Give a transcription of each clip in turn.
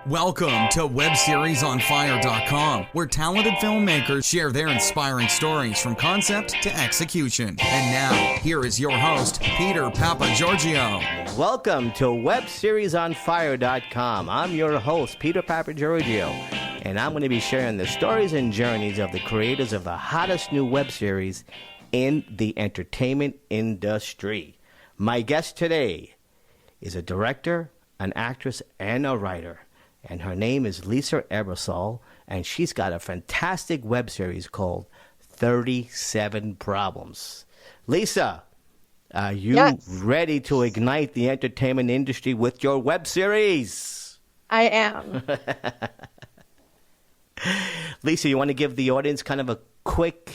Welcome to WebSeriesOnFire.com, where talented filmmakers share their inspiring stories from concept to execution. And now, here is your host, Peter Papagiorgio. Welcome to WebSeriesOnFire.com. I'm your host, Peter Papagiorgio, and I'm going to be sharing the stories and journeys of the creators of the hottest new web series in the entertainment industry. My guest today is a director, an actress, and a writer. And her name is Lisa Ebersole, and she's got a fantastic web series called 37 Problems. Lisa, are you ready to ignite the entertainment industry with your web series? I am. Lisa, you want to give the audience kind of a quick,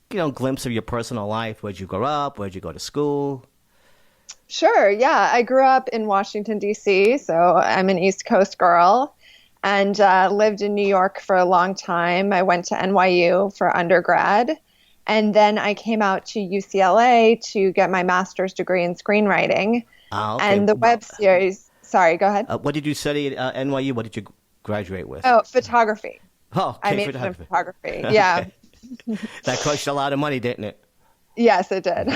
glimpse of your personal life? Where'd you grow up? Where'd you go to school? Sure, yeah. I grew up in Washington, D.C., so I'm an East Coast girl, and lived in New York for a long time. I went to NYU for undergrad, and then I came out to UCLA to get my master's degree in screenwriting. Okay. And the web series, sorry, go ahead. What did you study at NYU? What did you graduate with? Oh, photography. Oh, okay, I majored in photography, yeah. That cost you a lot of money, didn't it? Yes, it did.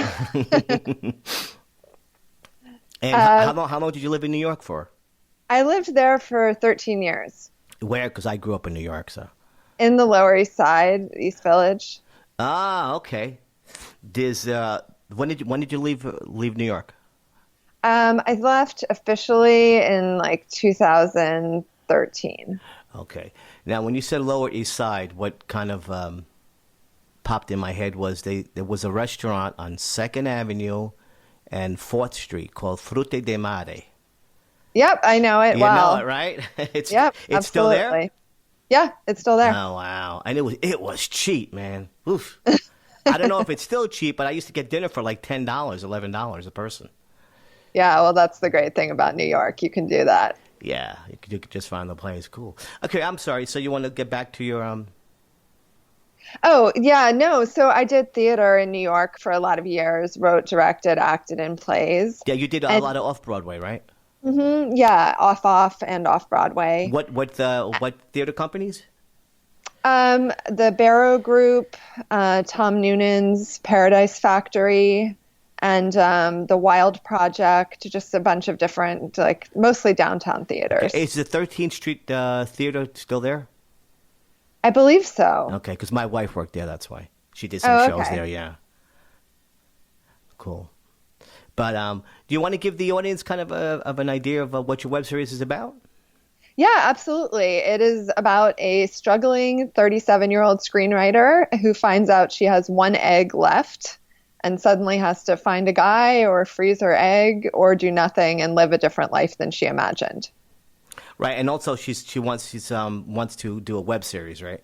And how long did you live in New York for? I lived there for 13 years. Where? Because I grew up in New York, so. In the Lower East Side, East Village. Ah, okay. When did you leave New York? I left officially in 2013. Okay. Now, when you said Lower East Side, what kind of popped in my head was there was a restaurant on 2nd Avenue and 4th Street called Frutte de Mare. Yep, I know it well. You know it, right? It's absolutely. Still there? Yeah, it's still there. Oh, wow. And it was cheap, man. Oof. I don't know if it's still cheap, but I used to get dinner for like $10, $11 a person. Yeah, well, that's the great thing about New York. You can do that. Yeah, you could just find the place. Cool. Okay, I'm sorry. So you want to get back to your... Oh, yeah, no. So I did theater in New York for a lot of years, wrote, directed, acted in plays. Yeah, you did a lot of off-Broadway, right? Mm-hmm, yeah, off and off-Broadway. What theater companies? The Barrow Group, Tom Noonan's Paradise Factory, and the Wild Project, just a bunch of different, mostly downtown theaters. Okay. Is the 13th Street Theater still there? I believe so. Okay, because my wife worked there, that's why. She did some shows there, yeah. Cool. But do you want to give the audience kind of an idea of what your web series is about? Yeah, absolutely. It is about a struggling 37-year-old screenwriter who finds out she has one egg left and suddenly has to find a guy or freeze her egg or do nothing and live a different life than she imagined. Right, and also she wants to do a web series, right?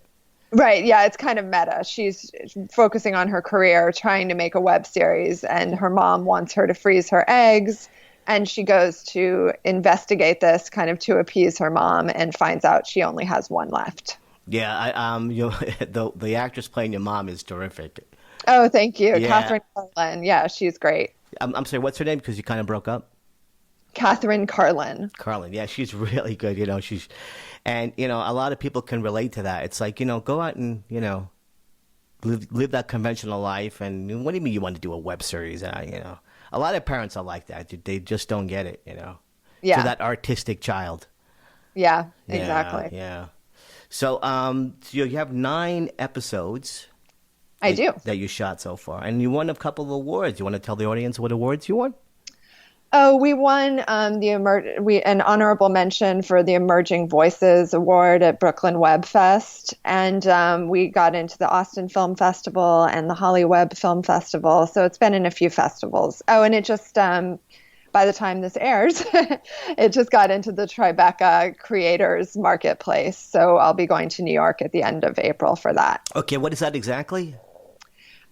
Right, yeah, it's kind of meta. She's focusing on her career, trying to make a web series, and her mom wants her to freeze her eggs, and she goes to investigate this kind of to appease her mom and finds out she only has one left. Yeah, the actress playing your mom is terrific. Oh, thank you. Yeah. Catherine Carlin. Yeah, she's great. I'm sorry, what's her name? Because you kind of broke up. Catherine Carlin. Carlin, yeah, she's really good. A lot of people can relate to that. It's like, go out and live that conventional life. And what do you mean you want to do a web series? A lot of parents are like that. They just don't get it. Yeah. To that artistic child. Yeah, exactly. Yeah. So, you have 9 episodes. I do. That you shot so far, and you won a couple of awards. You want to tell the audience what awards you won? Oh, we won an honorable mention for the Emerging Voices Award at Brooklyn Web Fest, and we got into the Austin Film Festival and the Holly Web Film Festival. So it's been in a few festivals. Oh, and it just by the time this airs, it just got into the Tribeca Creators Marketplace. So I'll be going to New York at the end of April for that. Okay, what is that exactly?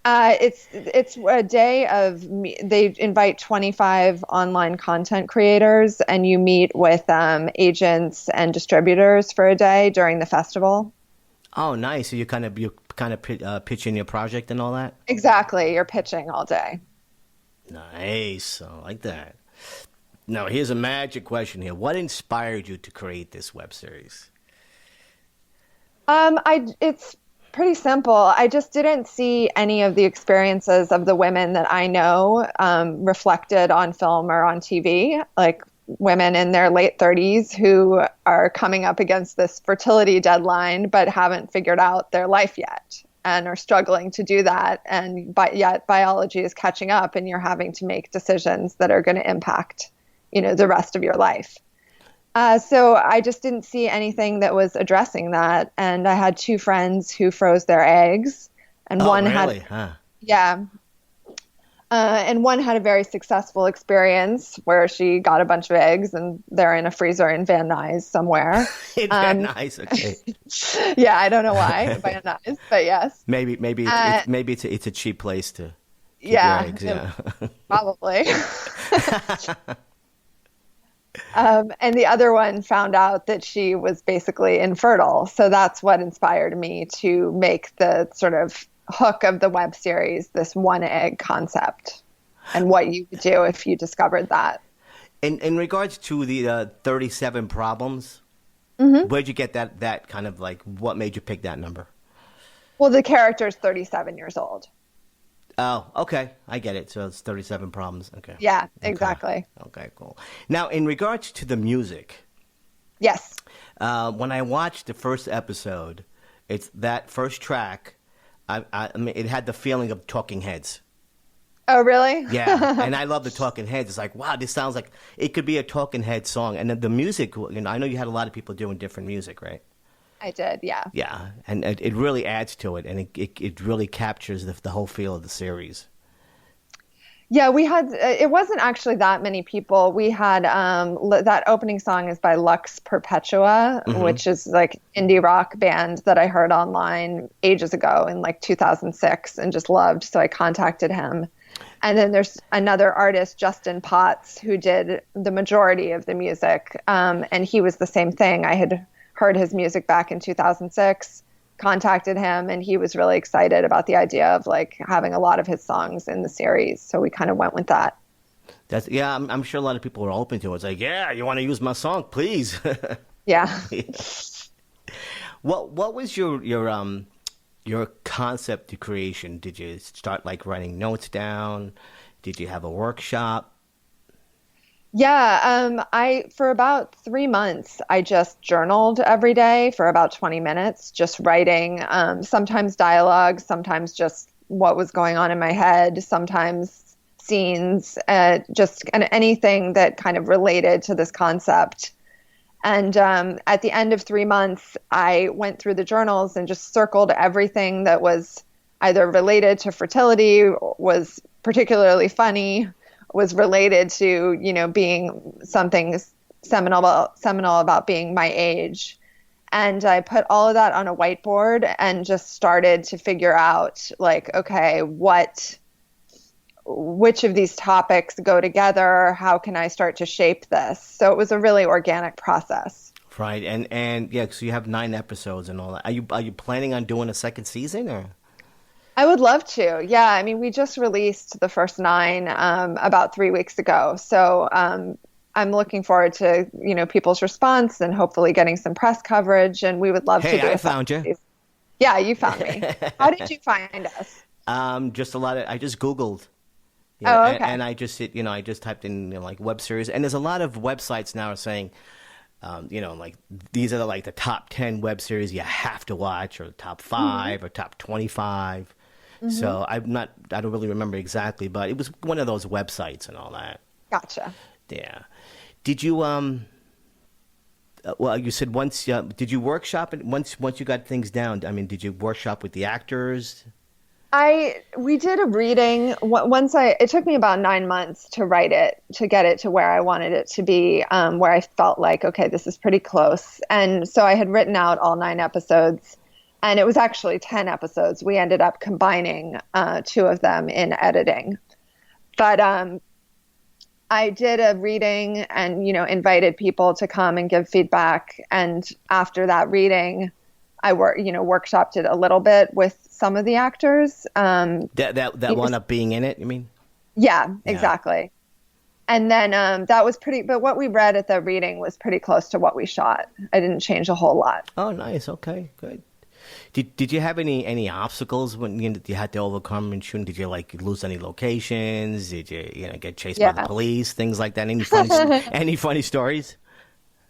It's a day of they invite 25 online content creators, and you meet with agents and distributors for a day during the festival. Oh, nice! So you kind of pitching your project and all that. Exactly, you're pitching all day. Nice, I like that. Now, here's a magic question here. What inspired you to create this web series? It's pretty simple. I just didn't see any of the experiences of the women that I know reflected on film or on TV, like women in their late 30s who are coming up against this fertility deadline but haven't figured out their life yet and are struggling to do that. But yet biology is catching up and you're having to make decisions that are going to impact, the rest of your life. So I just didn't see anything that was addressing that. And I had two friends who froze their eggs, and one really? had, yeah. And one had a very successful experience where she got a bunch of eggs and they're in a freezer in Van Nuys somewhere. In Van Nuys, okay. Yeah, I don't know why Van Nuys, but yes. Maybe it's a cheap place to keep your eggs. Yeah, probably. And the other one found out that she was basically infertile. So that's what inspired me to make the sort of hook of the web series, this one egg concept, and what you would do if you discovered that. In regards to the 37 problems, where'd you get that kind of like, what made you pick that number? Well, the character's 37 years old. Oh, okay. I get it. So it's 37 problems. Okay. Yeah, exactly. Okay, cool. Now, in regards to the music. Yes. When I watched the first episode, it's that first track, I mean, it had the feeling of Talking Heads. Oh, really? Yeah. And I love the Talking Heads. It's like, wow, this sounds like it could be a Talking Head song. And then the music, I know you had a lot of people doing different music, right? I did, yeah. Yeah, and it really adds to it, and it really captures the whole feel of the series. Yeah, we had, it wasn't actually that many people. We had, that opening song is by Lux Perpetua, which is like indie rock band that I heard online ages ago in like 2006 and just loved. So I contacted him. And then there's another artist, Justin Potts, who did the majority of the music. And he was the same thing. I had heard his music back in 2006, contacted him, and he was really excited about the idea of like having a lot of his songs in the series. So we kind of went with that. I'm sure a lot of people were open to it. It's like, yeah, you want to use my song, please. Yeah. What was your concept to creation? Did you start like writing notes down? Did you have a workshop? Yeah, for about 3 months, I just journaled every day for about 20 minutes, just writing, sometimes dialogue, sometimes just what was going on in my head, sometimes scenes, just anything that kind of related to this concept. And at the end of 3 months, I went through the journals and just circled everything that was either related to fertility, was particularly funny, was related to, being something seminal about being my age. And I put all of that on a whiteboard and just started to figure out like, okay, which of these topics go together? How can I start to shape this? So it was a really organic process. Right. And yeah, so you have 9 episodes and all that. Are you planning on doing a second season or? I would love to. Yeah. I mean, we just released the first 9 about 3 weeks ago. So I'm looking forward to, people's response and hopefully getting some press coverage. And we would love to do I found you. Season. Yeah, you found me. How did you find us? Just I just Googled. Okay. And I just I just typed in like web series. And there's a lot of websites now are saying, like these are the top 10 web series you have to watch, or top 5 or top 25. So I don't really remember exactly, but it was one of those websites and all that. Gotcha. Yeah. Did you well, you said once did you workshop it once you got things down? I mean, did you workshop with the actors? We did a reading it took me about 9 months to write it, to get it to where I wanted it to be, where I felt like, okay, this is pretty close. And so I had written out all 9 episodes. And it was actually 10 episodes. We ended up combining 2 of them in editing. But I did a reading and, invited people to come and give feedback. And after that reading, I workshopped it a little bit with some of the actors. That wound up being in it, you mean? Yeah, exactly. And then that was pretty, but what we read at the reading was pretty close to what we shot. I didn't change a whole lot. Oh, nice. Okay, good. Did you have any obstacles when you had to overcome in shooting? Did you like lose any locations? Did you get chased by the Yeah. police? Things like that. Any funny stories?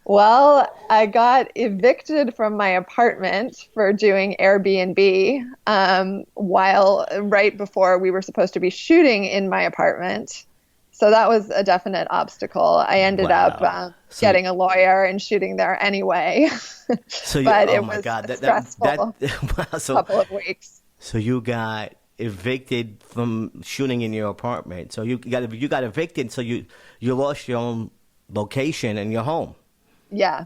Well, I got evicted from my apartment for doing Airbnb while right before we were supposed to be shooting in my apartment. So that was a definite obstacle. I ended up Wow. getting a lawyer and shooting there anyway. So you, But oh it my was God, a stressful wow. couple of weeks. So you got evicted from shooting in your apartment. So you got evicted. So you lost your own location and your home. Yeah.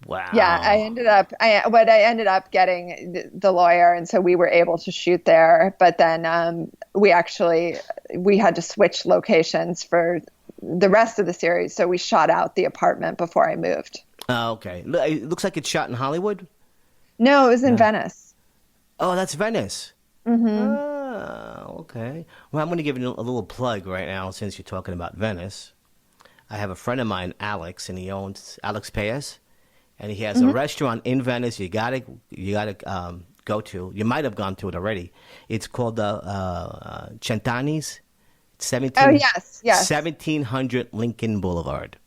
Wow. Yeah, I ended up getting the lawyer, and so we were able to shoot there. But then we had to switch locations for the rest of the series, so we shot out the apartment before I moved. Oh, okay. It looks like it's shot in Hollywood. No, it was in Venice. Oh, that's Venice. Mm-hmm. Oh, okay. Well, I'm going to give you a little plug right now since you're talking about Venice. I have a friend of mine, Alex, and he owns Alex Paez, and he has a restaurant in Venice. You gotta go to. You might have gone to it already. It's called Centani's. 17, Oh, yes. 1700 Lincoln Boulevard.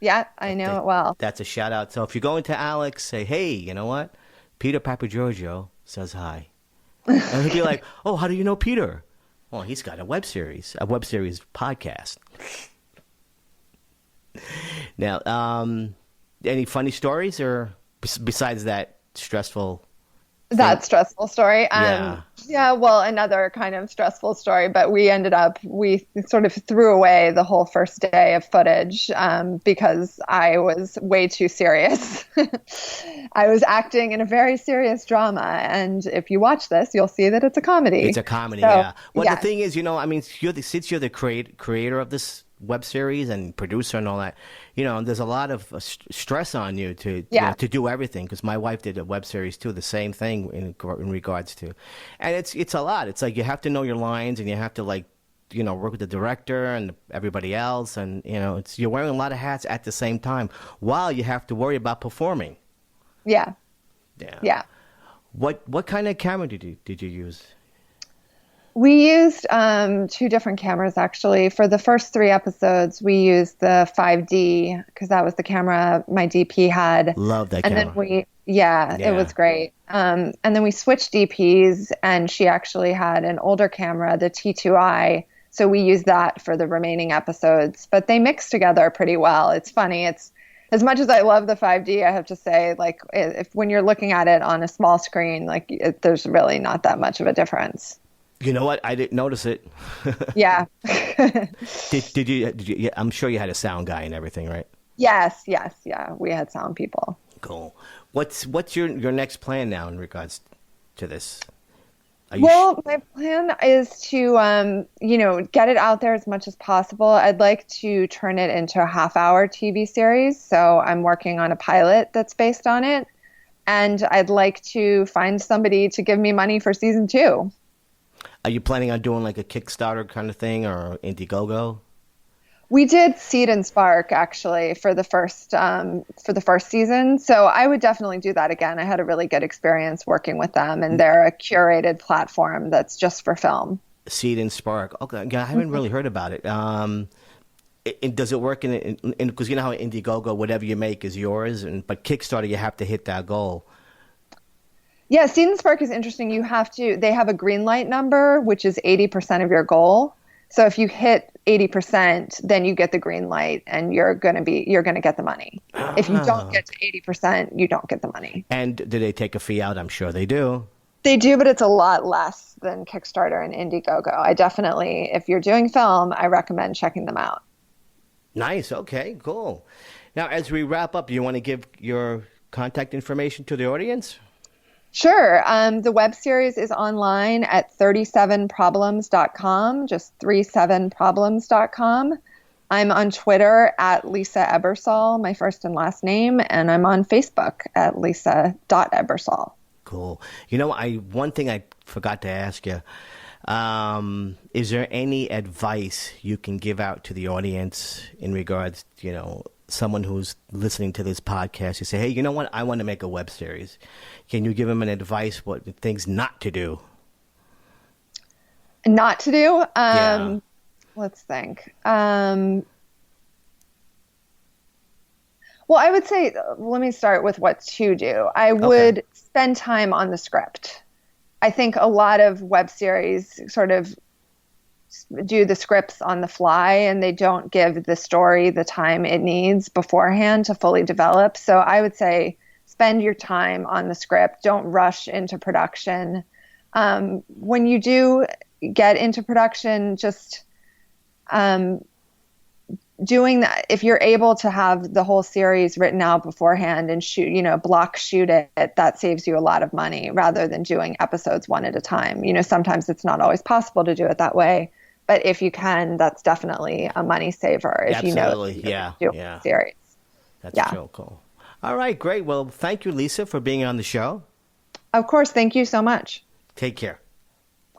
Yeah, I know it well. That's a shout out. So if you go into Alex, say, hey, you know what? Peter Papagiorgio says hi. And he'll be like, oh, how do you know Peter? Well, he's got a web series podcast. Now, any funny stories or besides that stressful That stressful story. Yeah. Yeah, well, another kind of stressful story, but we sort of threw away the whole first day of footage because I was way too serious. I was acting in a very serious drama, and if you watch this, you'll see that it's a comedy. It's a comedy, So, yeah. Well, yeah. the thing is, since you're the creator of this web series and producer and all that, there's a lot of stress on you to do everything. Because my wife did a web series too, the same thing in regards to, and it's a lot. It's like you have to know your lines and you have to work with the director and everybody else, and you're wearing a lot of hats at the same time while you have to worry about performing. Yeah. Yeah. Yeah. What kind of camera did you use? We used two different cameras, actually. For the first 3 episodes, we used the 5D because that was the camera my DP had. Love that and camera. Then it was great. And then we switched DPs, and she actually had an older camera, the T2i. So we used that for the remaining episodes. But they mix together pretty well. It's funny. It's as much as I love the 5D, I have to say, when you're looking at it on a small screen, there's really not that much of a difference. You know what? I didn't notice it. Yeah. Did you? I'm sure you had a sound guy and everything, right? Yes. Yeah. We had sound people. Cool. What's your next plan now in regards to this? My plan is to, get it out there as much as possible. I'd like to turn it into a half-hour TV series. So I'm working on a pilot that's based on it. And I'd like to find somebody to give me money for season 2. Are you planning on doing like a Kickstarter kind of thing or Indiegogo? We did Seed and Spark actually for the first season, so I would definitely do that again. I had a really good experience working with them, and they're a curated platform that's just for film. Seed and Spark. Okay, I haven't really heard about it. Does it work in because you know how Indiegogo, whatever you make is yours, but Kickstarter you have to hit that goal. Yeah, Seed and Spark is interesting. They have a green light number, which is 80% of your goal. So if you hit 80%, then you get the green light and you're going to get the money. If you don't get to 80%, you don't get the money. And do they take a fee out? I'm sure they do. They do, but it's a lot less than Kickstarter and Indiegogo. I definitely, if you're doing film, I recommend checking them out. Nice. Okay, cool. Now, as we wrap up, do you want to give your contact information to the audience? Sure. The web series is online at 37problems.com, just 37problems.com. I'm on Twitter at Lisa Ebersole, my first and last name, and I'm on Facebook at Lisa.Ebersole. Cool. One thing I forgot to ask you. Is there any advice you can give out to the audience in regards, someone who's listening to this podcast? You say, hey, you know what? I want to make a web series. Can you give them an advice, what things not to do? Not to do? Yeah. Let's think. Well, I would say, let me start with what to do. I would spend time on the script. I think a lot of web series sort of do the scripts on the fly, and they don't give the story the time it needs beforehand to fully develop. So I would say spend your time on the script. Don't rush into production. When you do get into production, just doing that, if you're able to have the whole series written out beforehand and block shoot it, that saves you a lot of money rather than doing episodes one at a time. Sometimes it's not always possible to do it that way, but if you can, that's definitely a money saver. If Absolutely. You know, a series. That's so cool. All right, great. Well, thank you, Lisa, for being on the show. Of course. Thank you so much. Take care.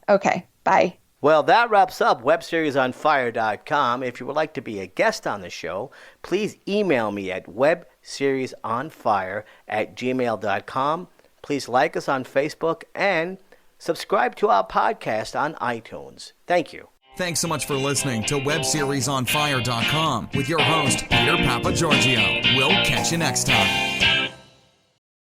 Okay. Bye. Well, that wraps up webseriesonfire.com. If you would like to be a guest on the show, please email me at webseriesonfire@gmail.com. Please like us on Facebook and subscribe to our podcast on iTunes. Thank you. Thanks so much for listening to webseriesonfire.com with your host, Peter Papagiorgio. We'll catch you next time.